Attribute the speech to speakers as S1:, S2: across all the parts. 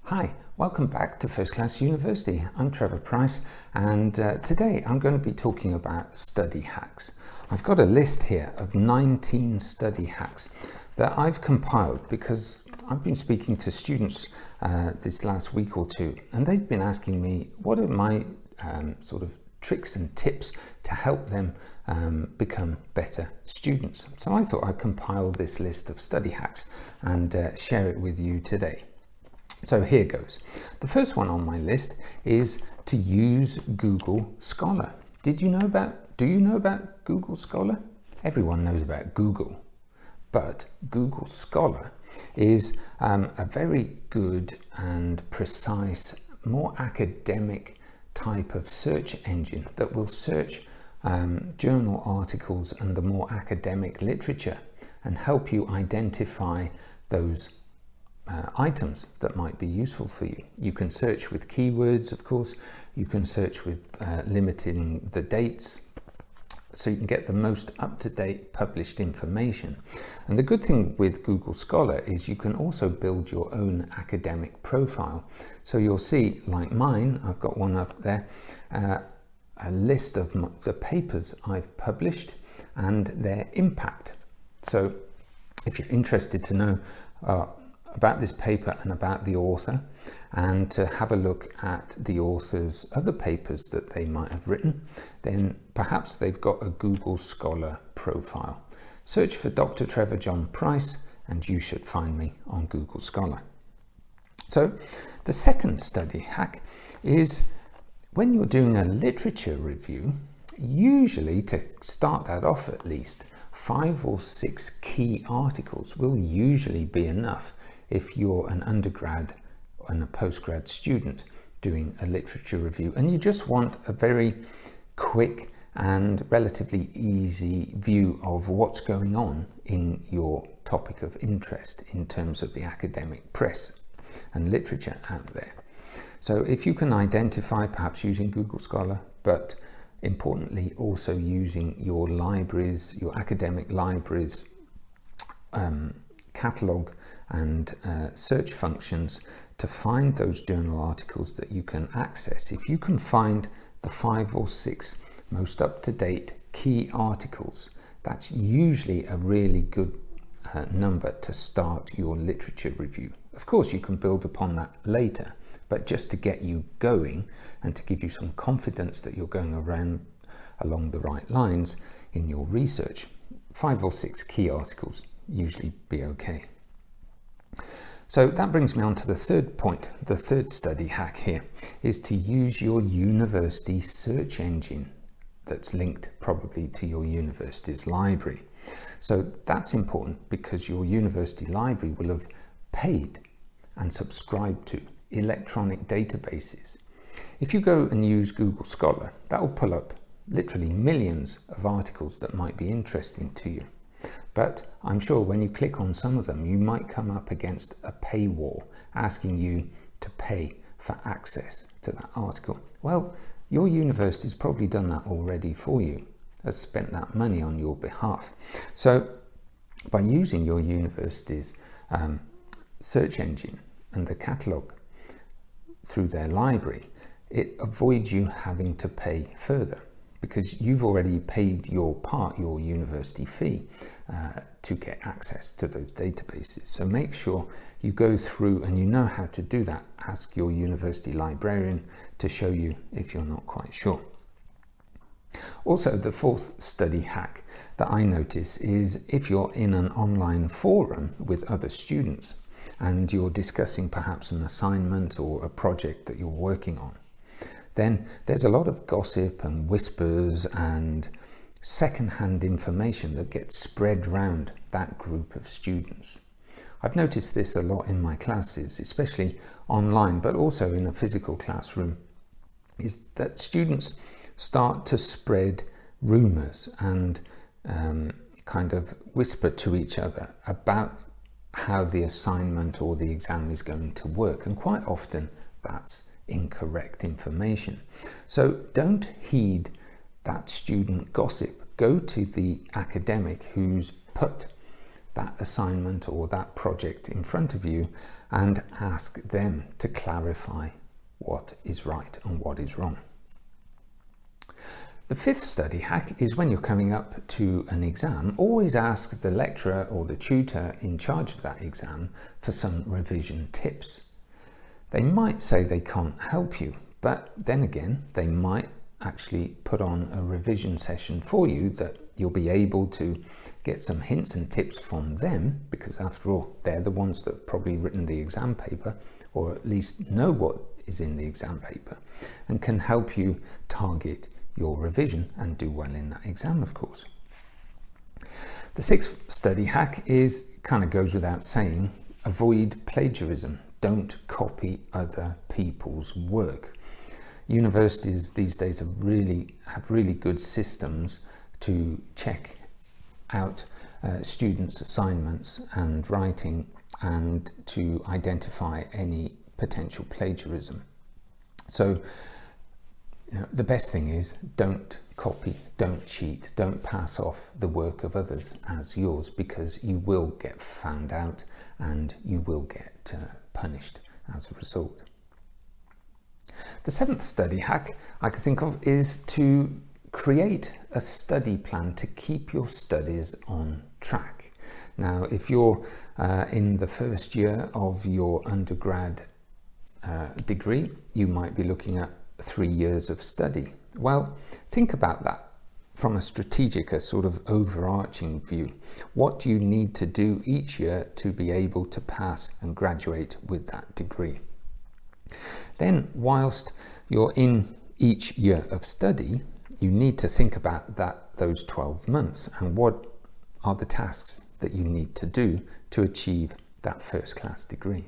S1: Hi, welcome back to First Class University. I'm Trevor Price, and today I'm going to be talking about study hacks. I've got a list here of 19 study hacks that I've compiled because I've been speaking to students this last week or two, and they've been asking me what are my sort of tricks and tips to help them become better students. So I thought I'd compile this list of study hacks and share it with you today. So here goes. The first one on my list is to use Google Scholar. Do you know about Google Scholar? Everyone knows about Google, but Google Scholar is a very good and precise, more academic type of search engine that will search journal articles and the more academic literature and help you identify those items that might be useful for you. You can search with keywords, of course. You can search with limiting the dates, so you can get the most up-to-date published information. And the good thing with Google Scholar is you can also build your own academic profile. So you'll see, like mine, I've got one up there, a list of the papers I've published and their impact. So if you're interested to know about this paper and about the author, and to have a look at the author's other papers that they might have written, then perhaps they've got a Google Scholar profile. Search for Dr. Trevor John Price and you should find me on Google Scholar. So the second study hack is when you're doing a literature review, usually, to start that off at least, 5 or 6 key articles will usually be enough if you're an undergrad and a postgrad student doing a literature review and you just want a very quick and relatively easy view of what's going on in your topic of interest in terms of the academic press and literature out there. So if you can identify, perhaps using Google Scholar, but importantly also using your libraries, your academic libraries, catalogue and search functions to find those journal articles that you can access. If you can find the 5 or 6 most up-to-date key articles, that's usually a really good number to start your literature review. Of course, you can build upon that later, but just to get you going and to give you some confidence that you're going along the right lines in your research, 5 or 6 key articles usually be okay. So that brings me on to the third point. The third study hack here is to use your university search engine that's linked probably to your university's library. So that's important because your university library will have paid and subscribed to electronic databases. If you go and use Google Scholar, that will pull up literally millions of articles that might be interesting to you. But I'm sure when you click on some of them, you might come up against a paywall asking you to pay for access to that article. Well, your university's probably done that already for you, has spent that money on your behalf. So by using your university's search engine and the catalogue through their library, it avoids you having to pay further, because you've already paid your part, your university fee, to get access to those databases. So make sure you go through and you know how to do that. Ask your university librarian to show you if you're not quite sure. Also, the fourth study hack that I notice is if you're in an online forum with other students and you're discussing perhaps an assignment or a project that you're working on, then there's a lot of gossip and whispers and second-hand information that gets spread around that group of students. I've noticed this a lot in my classes, especially online, but also in a physical classroom, is that students start to spread rumours and kind of whisper to each other about how the assignment or the exam is going to work, and quite often that's incorrect information. So don't heed that student gossip. Go to the academic who's put that assignment or that project in front of you and ask them to clarify what is right and what is wrong. The fifth study hack is when you're coming up to an exam, always ask the lecturer or the tutor in charge of that exam for some revision tips. They might say they can't help you, but then again, they might actually put on a revision session for you that you'll be able to get some hints and tips from them, because after all, they're the ones that have probably written the exam paper, or at least know what is in the exam paper, and can help you target your revision and do well in that exam, of course. The sixth study hack kind of goes without saying, avoid plagiarism. Don't copy other people's work. Universities these days have really good systems to check out students' assignments and writing, and to identify any potential plagiarism. So the best thing is, don't copy, don't cheat, don't pass off the work of others as yours, because you will get found out and you will get punished as a result. The seventh study hack I can think of is to create a study plan to keep your studies on track. Now, if you're in the first year of your undergrad degree, you might be looking at 3 years of study. Well, think about that from a strategic, a sort of overarching view. What do you need to do each year to be able to pass and graduate with that degree? Then, whilst you're in each year of study, you need to think about those 12 months and what are the tasks that you need to do to achieve that first-class degree.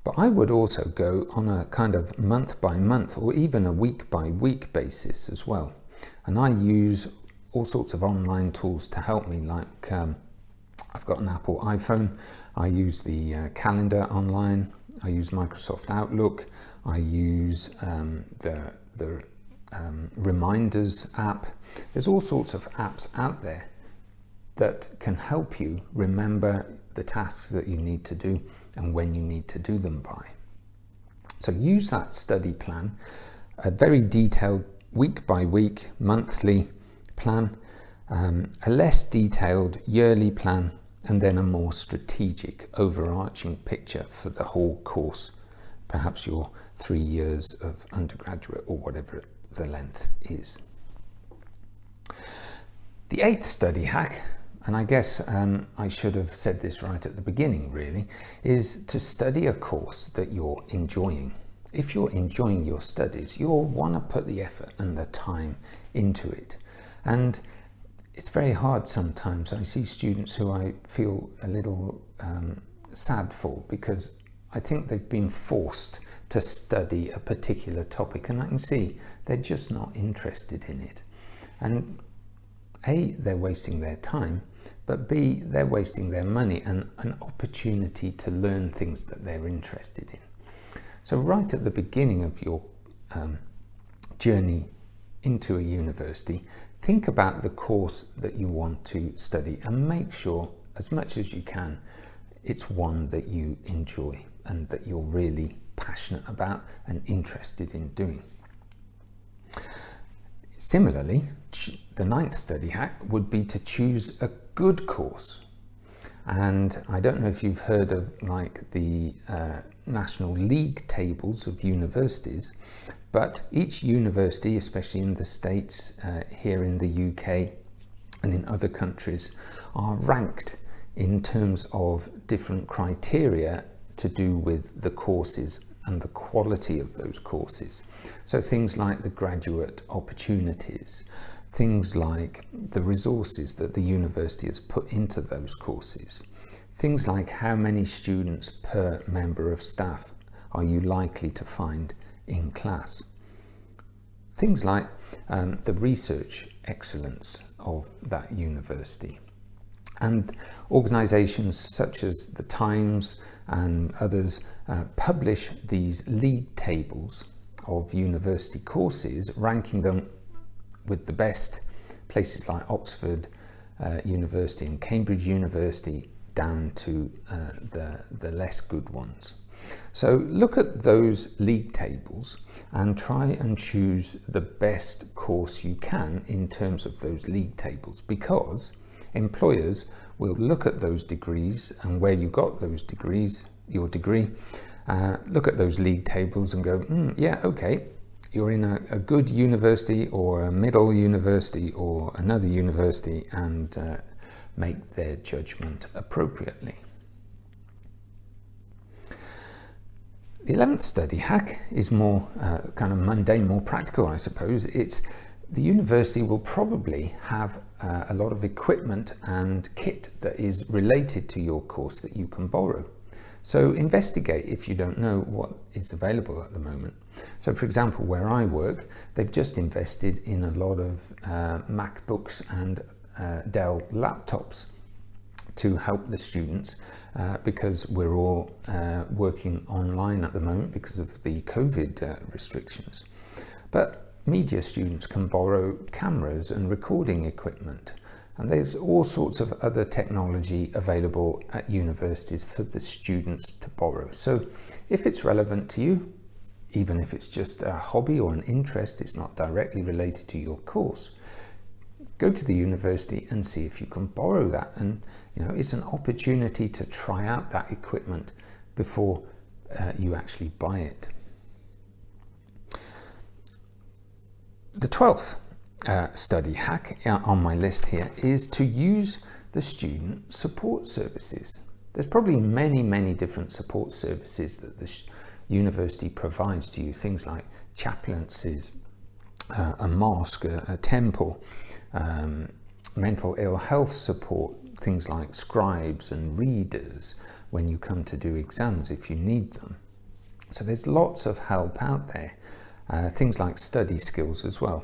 S1: But I would also go on a kind of month-by-month or even a week-by-week basis as well. And I use all sorts of online tools to help me, like I've got an Apple iPhone, I use the calendar online, I use Microsoft Outlook, I use the Reminders app. There's all sorts of apps out there that can help you remember the tasks that you need to do and when you need to do them by. So use that study plan, a very detailed week by week, monthly plan, a less detailed yearly plan, and then a more strategic overarching picture for the whole course, perhaps your 3 years of undergraduate or whatever the length is. The eighth study hack, and I guess I should have said this right at the beginning really, is to study a course that you're enjoying. If you're enjoying your studies, you'll want to put the effort and the time into it. And it's very hard sometimes. I see students who I feel a little sad for, because I think they've been forced to study a particular topic, and I can see they're just not interested in it. And A, they're wasting their time, but B, they're wasting their money and an opportunity to learn things that they're interested in. So right at the beginning of your journey into a university, think about the course that you want to study and make sure, as much as you can, it's one that you enjoy and that you're really passionate about and interested in doing. Similarly, the ninth study hack would be to choose a good course. And I don't know if you've heard of like the National League tables of universities, but each university, especially in the States, here in the UK and in other countries, are ranked in terms of different criteria to do with the courses and the quality of those courses. So things like the graduate opportunities, things like the resources that the university has put into those courses, things like how many students per member of staff are you likely to find in class, things like the research excellence of that university. And organisations such as the Times and others publish these league tables of university courses, ranking them with the best, places like Oxford, University and Cambridge University down to the less good ones. So look at those league tables and try and choose the best course you can in terms of those league tables, because employers will look at those degrees and where you got those degrees, your degree, look at those league tables and go, yeah, okay, you're in a good university or a middle university or another university, and make their judgment appropriately. The 11th study hack is more kind of mundane, more practical, I suppose. It's the university will probably have a lot of equipment and kit that is related to your course that you can borrow. So investigate if you don't know what is available at the moment. So for example, where I work, they've just invested in a lot of MacBooks and Dell laptops to help the students because we're all working online at the moment because of the COVID restrictions. But media students can borrow cameras and recording equipment, and there's all sorts of other technology available at universities for the students to borrow. So if it's relevant to you, even if it's just a hobby or an interest, it's not directly related to your course, go to the university and see if you can borrow that. And it's an opportunity to try out that equipment before you actually buy it. The 12th study hack on my list here is to use the student support services. There's probably many different support services that the university provides to you, things like chaplaincies, a mosque, a temple, mental ill health support, things like scribes and readers when you come to do exams if you need them. So there's lots of help out there, things like study skills as well,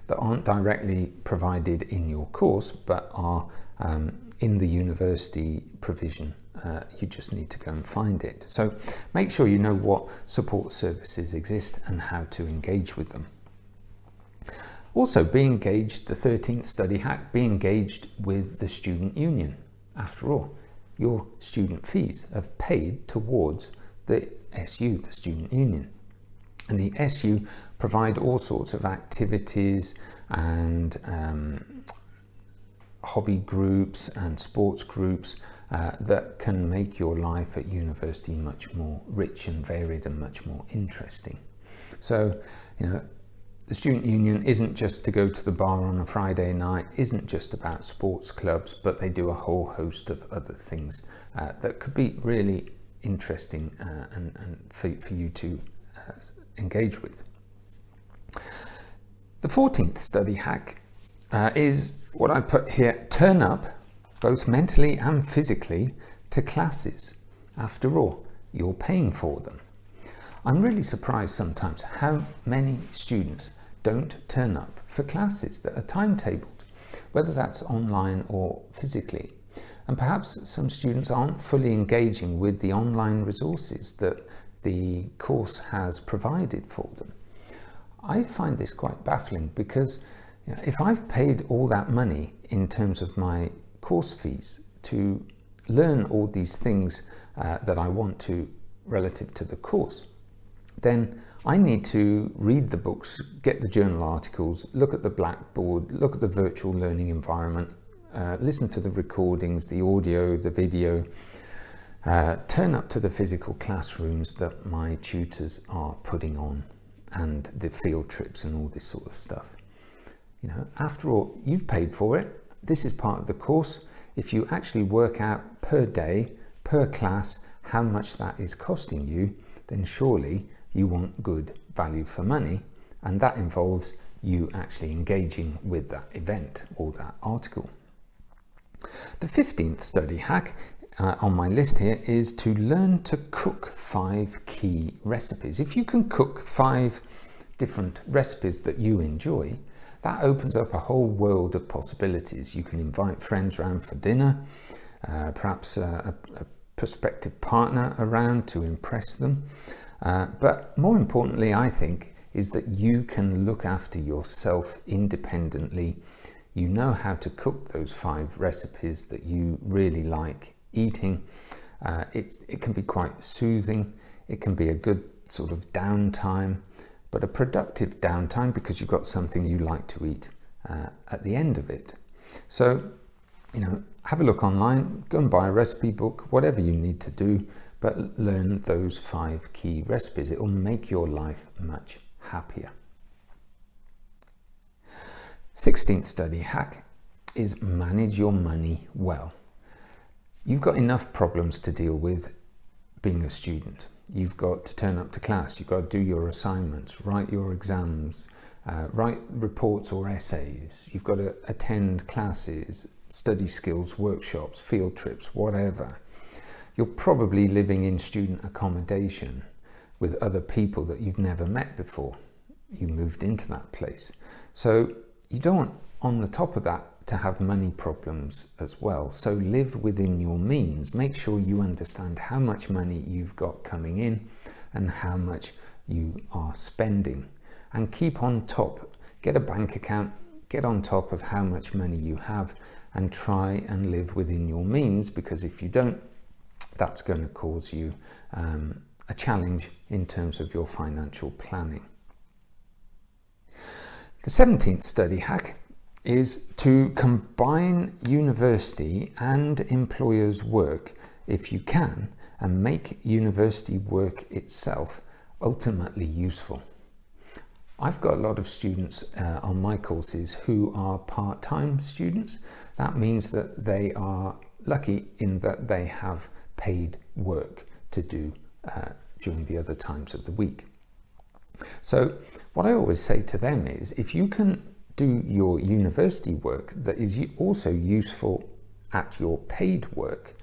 S1: that aren't directly provided in your course but are in the university provision. You just need to go and find it. So make sure you know what support services exist and how to engage with them. Also, be engaged, the 13th study hack, be engaged with the student union. After all, your student fees have paid towards the SU, the student union. And the SU provide all sorts of activities and hobby groups and sports groups that can make your life at university much more rich and varied and much more interesting. So, the student union isn't just to go to the bar on a Friday night, isn't just about sports clubs, but they do a whole host of other things that could be really interesting and for you to engage with. The 14th study hack is what I put here: turn up both mentally and physically to classes. After all, you're paying for them. I'm really surprised sometimes how many students don't turn up for classes that are timetabled, whether that's online or physically. And perhaps some students aren't fully engaging with the online resources that the course has provided for them. I find this quite baffling because if I've paid all that money in terms of my course fees to learn all these things that I want to relative to the course, then I need to read the books, get the journal articles, look at the blackboard, look at the virtual learning environment, listen to the recordings, the audio, the video, turn up to the physical classrooms that my tutors are putting on, and the field trips and all this sort of stuff. After all, you've paid for it. This is part of the course. If you actually work out per day, per class, how much that is costing you, then surely you want good value for money, and that involves you actually engaging with that event or that article. The 15th study hack on my list here is to learn to cook 5 key recipes. If you can cook 5 different recipes that you enjoy, that opens up a whole world of possibilities. You can invite friends around for dinner, perhaps a prospective partner around to impress them. But more importantly, I think, is that you can look after yourself independently. you know how to cook those 5 recipes that you really like eating. It can be quite soothing. It can be a good sort of downtime, but a productive downtime because you've got something you like to eat at the end of it. So, have a look online, go and buy a recipe book, whatever you need to do, but learn those 5 key recipes. It will make your life much happier. 16th study hack is manage your money well. You've got enough problems to deal with being a student. You've got to turn up to class, you've got to do your assignments, write your exams, write reports or essays. You've got to attend classes, study skills, workshops, field trips, whatever. You're probably living in student accommodation with other people that you've never met before. You moved into that place. So you don't want, on the top of that, to have money problems as well. So live within your means. Make sure you understand how much money you've got coming in and how much you are spending. And keep on top. Get a bank account, get on top of how much money you have, and try and live within your means, because if you don't, that's going to cause you a challenge in terms of your financial planning. The 17th study hack is to combine university and employers' work if you can, and make university work itself ultimately useful. I've got a lot of students on my courses who are part-time students. That means that they are lucky in that they have paid work to do during the other times of the week. So what I always say to them is, if you can do your university work that is also useful at your paid work,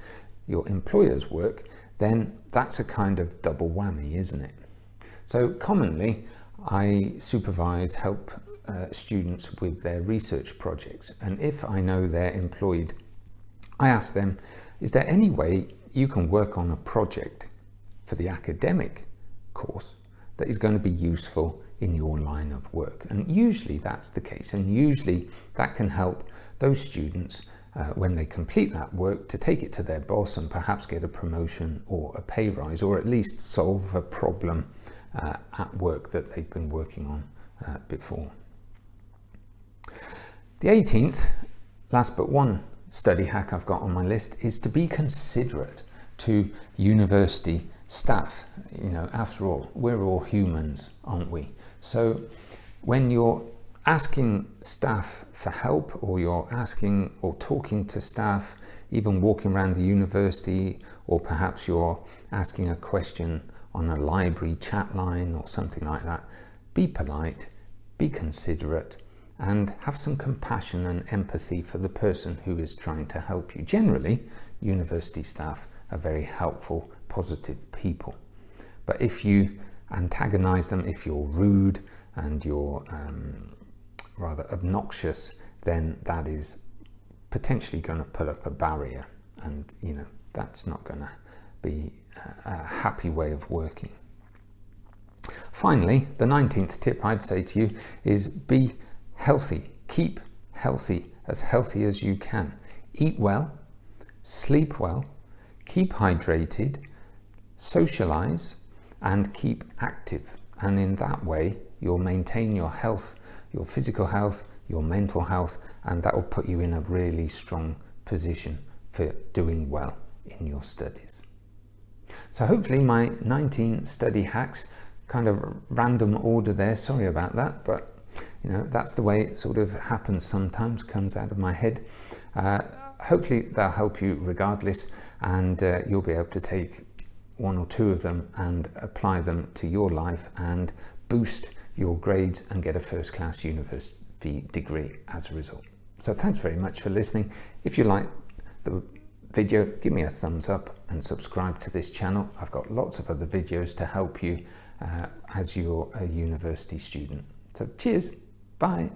S1: your employer's work, then that's a kind of double whammy, isn't it? So commonly I supervise, help students with their research projects, and if I know they're employed, I ask them, is there any way you can work on a project for the academic course that is going to be useful in your line of work? And usually that's the case, and usually that can help those students when they complete that work to take it to their boss and perhaps get a promotion or a pay rise, or at least solve a problem at work that they've been working on before. The 18th, last but one study hack I've got on my list, is to be considerate to university staff. After all, we're all humans, aren't we? So when you're asking staff for help, or you're asking or talking to staff, even walking around the university, or perhaps you're asking a question on a library chat line or something like that, be polite, be considerate, and have some compassion and empathy for the person who is trying to help you. Generally, university staff are very helpful, positive people. But if you antagonize them, if you're rude and you're rather obnoxious, then that is potentially going to put up a barrier, and that's not going to be a happy way of working. Finally, the 19th tip I'd say to you is be healthy. Keep healthy as you can. Eat well, sleep well, keep hydrated, socialize, and keep active. And in that way, you'll maintain your health, your physical health, your mental health, and that will put you in a really strong position for doing well in your studies. So hopefully my 19 study hacks, kind of random order there, sorry about that, but that's the way it sort of happens sometimes, comes out of my head. Hopefully they'll help you regardless, and you'll be able to take one or two of them and apply them to your life and boost your grades and get a first-class university degree as a result. So thanks very much for listening. If you like the video, give me a thumbs up and subscribe to this channel. I've got lots of other videos to help you as you're a university student. So cheers, bye.